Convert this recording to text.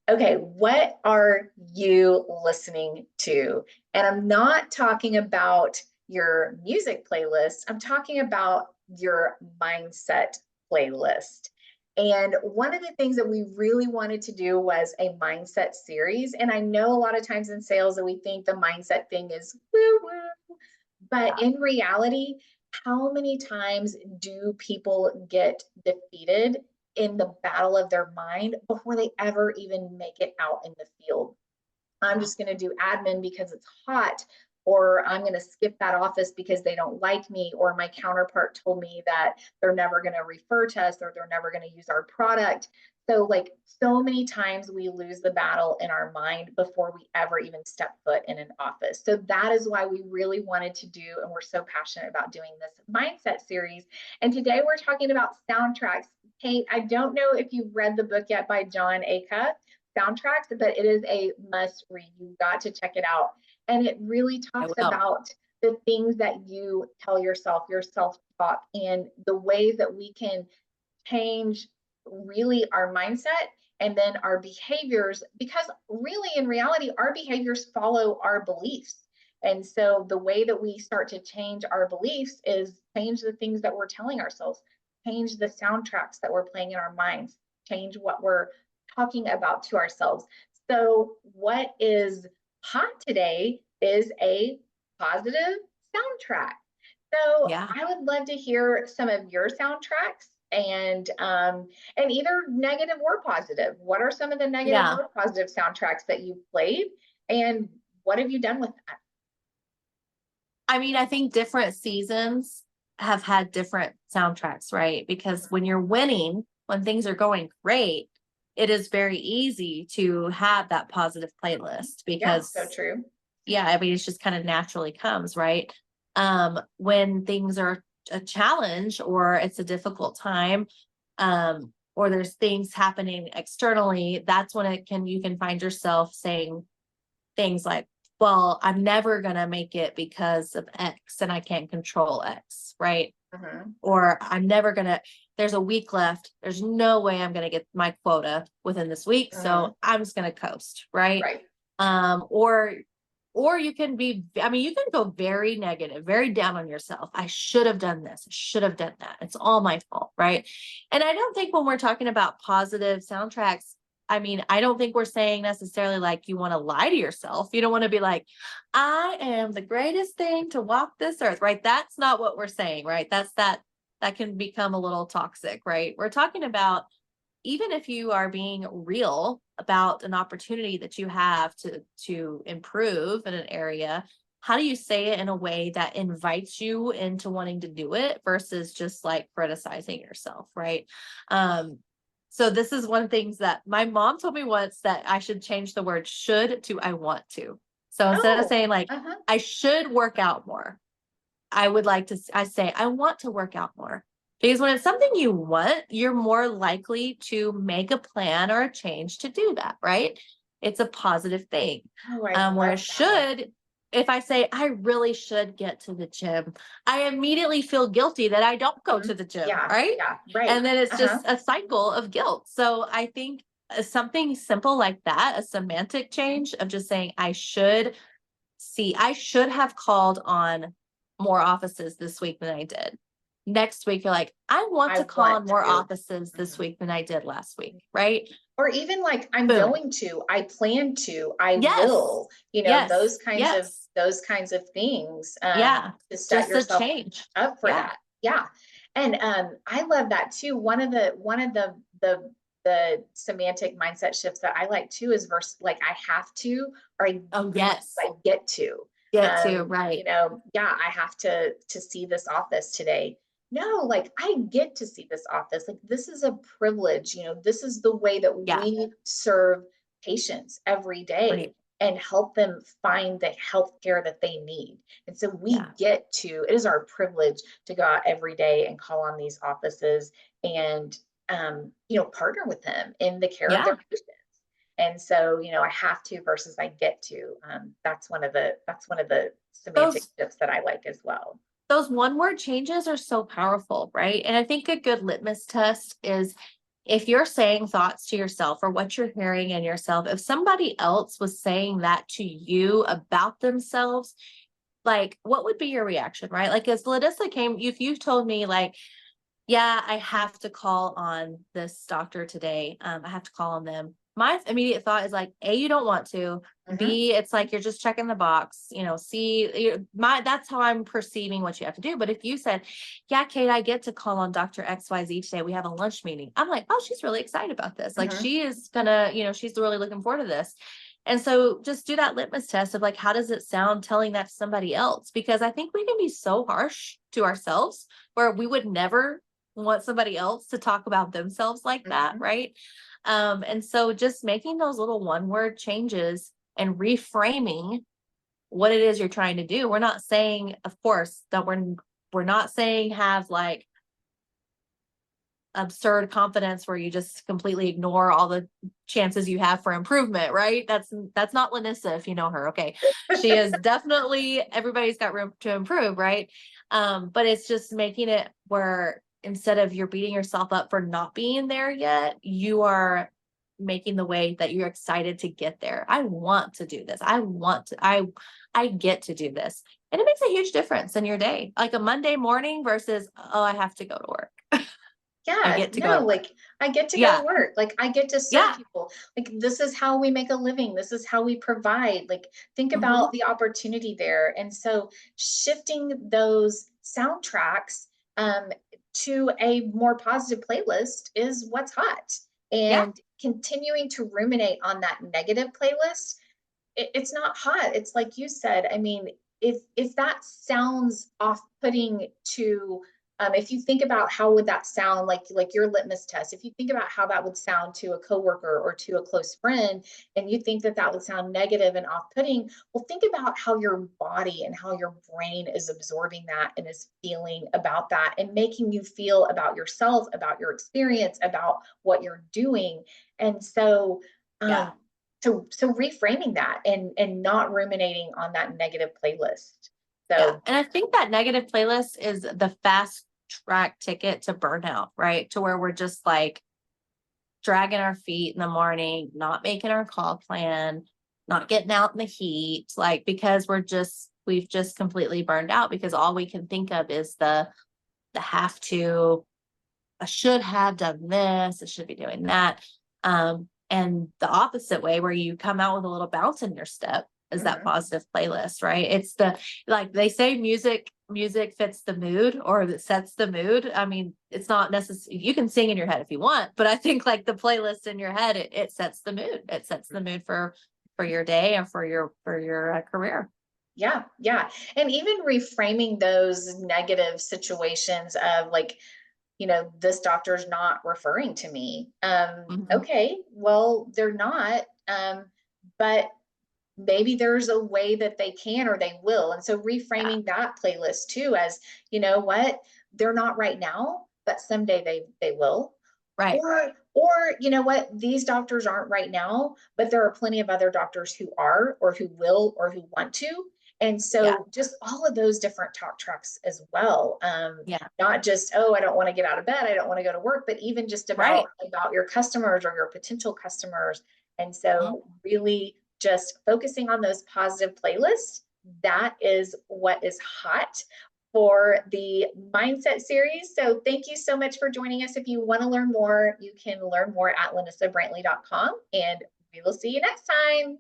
Okay, what are you listening to? And I'm not talking about your music playlist. I'm talking about your mindset playlist. And one of the things that we really wanted to do was a mindset series. And I know a lot of times in sales that we think the mindset thing is woo woo, but in reality, how many times do people get defeated in the battle of their mind before they ever even make it out in the field? I'm just going to do admin because it's hot, or I'm going to skip that office because they don't like me, or my counterpart told me that they're never going to refer to us, or they're never going to use our product. So, like, so many times we lose the battle in our mind before we ever even step foot in an office. So, that is why we really wanted to do, and we're so passionate about doing this mindset series. And today we're talking about soundtracks. Kate, I don't know if you've read the book yet by John Acuff, Soundtracks, but it is a must read. You've got to check it out. And it really talks about the things that you tell yourself, your self-talk, and the ways that we can change really our mindset and then our behaviors, because really in reality, our behaviors follow our beliefs. And so the way that we start to change our beliefs is change the things that we're telling ourselves, change the soundtracks that we're playing in our minds, change what we're talking about to ourselves. So what is hot today is a positive soundtrack. So I would love to hear some of your soundtracks, and either negative or positive. What are some of the negative or positive soundtracks that you've played, and what have you done with that? I mean, I think different seasons have had different soundtracks, right? Because when you're winning, when things are going great, it is very easy to have that positive playlist because so true. I mean, it's just kind of naturally comes, right? When things are a challenge or it's a difficult time, or there's things happening externally, that's when you can find yourself saying things like, well, I'm never going to make it because of X and I can't control X, right? Or I'm never going to, there's a week left. There's no way I'm going to get my quota within this week. So I'm just going to coast. Right. Or you can be, I mean, you can go very negative, very down on yourself. I should have done this. I should have done that. It's all my fault. Right. And I don't think when we're talking about positive soundtracks, I mean, I don't think we're saying necessarily like you want to lie to yourself. You don't want to be like, I am the greatest thing to walk this earth, right? That's not what we're saying, right? That can become a little toxic, right? We're talking about, even if you are being real about an opportunity that you have to improve in an area, how do you say it in a way that invites you into wanting to do it versus just like criticizing yourself, right? So this is one of the things that my mom told me once, that I should change the word should to I want to. So instead of saying like, I should work out more, I say, I want to work out more. Because when it's something you want, you're more likely to make a plan or a change to do that, right? It's a positive thing. Where should, if I say, I really should get to the gym, I immediately feel guilty that I don't go to the gym, right? And then it's just a cycle of guilt. So I think something simple like that, a semantic change of just saying, I should have called on more offices this week than I did. Next week, you're like, I want to call on more offices this week than I did last week, right? Or even like, I'm going to, I plan to, I will, those kinds of things. To set yourself up for that. Yeah. And I love that too. One of the semantic mindset shifts that I like too is verse like, I have to, or I get to. Right. I have to see this office today. No, like, I get to see this office. Like, this is a privilege. This is the way that we serve patients every day and help them find the health care that they need. And so we get to, it is our privilege to go out every day and call on these offices and, partner with them in the care of their patients. And so, I have to versus I get to. That's one of the semantic shifts that I like as well. Those one word changes are so powerful, right? And I think a good litmus test is if you're saying thoughts to yourself or what you're hearing in yourself, if somebody else was saying that to you about themselves, like what would be your reaction, right? Like as Lanissa came, if you told me like, yeah, I have to call on this doctor today. I have to call on them. My immediate thought is like, A, you don't want to. Mhm. B, it's like you're just checking the box. You know, C, that's how I'm perceiving what you have to do. But if you said, yeah, Kate, I get to call on Dr. XYZ today. We have a lunch meeting. I'm like, oh, she's really excited about this. Like Mhm. she is gonna, she's really looking forward to this. And so just do that litmus test of like, how does it sound telling that to somebody else? Because I think we can be so harsh to ourselves where we would never want somebody else to talk about themselves like that, Mhm. right? And so just making those little one word changes and reframing what it is you're trying to do. We're not saying, of course, that we're not saying have like absurd confidence where you just completely ignore all the chances you have for improvement, right? That's not Lanissa, if you know her. Okay. She is definitely, everybody's got room to improve, right? But it's just making it where instead of you're beating yourself up for not being there yet, you are making the way that you're excited to get there. I want to do this. I get to do this. And it makes a huge difference in your day. Like a Monday morning versus, oh, I have to go to work. I Yeah, get to go no, to work. like I get to go to Yeah. work. Like I get to serve Yeah. people. Like this is how we make a living. This is how we provide. Like think Mhm. about the opportunity there. And so shifting those soundtracks to a more positive playlist is what's hot. Yeah. And continuing to ruminate on that negative playlist, it's not hot. It's like you said. I mean, if that sounds off-putting to if you think about how would that sound like your litmus test, if you think about how that would sound to a coworker or to a close friend, and you think that that would sound negative and off-putting, well, think about how your body and how your brain is absorbing that and is feeling about that and making you feel about yourself, about your experience, about what you're doing. And so Yeah. so reframing that and not ruminating on that negative playlist. Yeah. So And I think that negative playlist is the fast track ticket to burnout, right? To where we're just like dragging our feet in the morning, not making our call plan, not getting out in the heat, like because we've just completely burned out because all we can think of is the have to, I should have done this, I should be doing that. And the opposite way where you come out with a little bounce in your step is that mhm. positive playlist, right? It's the, like they say, music fits the mood or that sets the mood. I mean, it's not necessary. You can sing in your head if you want, but I think like the playlist in your head, it sets the mood. It sets the mood for your day and for your career. Yeah, yeah. And even reframing those negative situations of like, this doctor's not referring to me. Mhm. Okay, well, they're not. But maybe there's a way that they can or they will. And so Yeah. reframing that playlist too as, you know what, they're not right now, but someday they will. Right. Or you know what, these doctors aren't right now, but there are plenty of other doctors who are or who will or who want to. And Yeah. so just all of those different talk tracks as well. Yeah. Not just, oh, I don't want to get out of bed, I don't want to go to work, but even just Right. about your customers or your potential customers. And Mhm. so really just focusing on those positive playlists, that is what is hot for the mindset series. So thank you so much for joining us. If you want to learn more, you can learn more at lanissabrantley.com, and we will see you next time.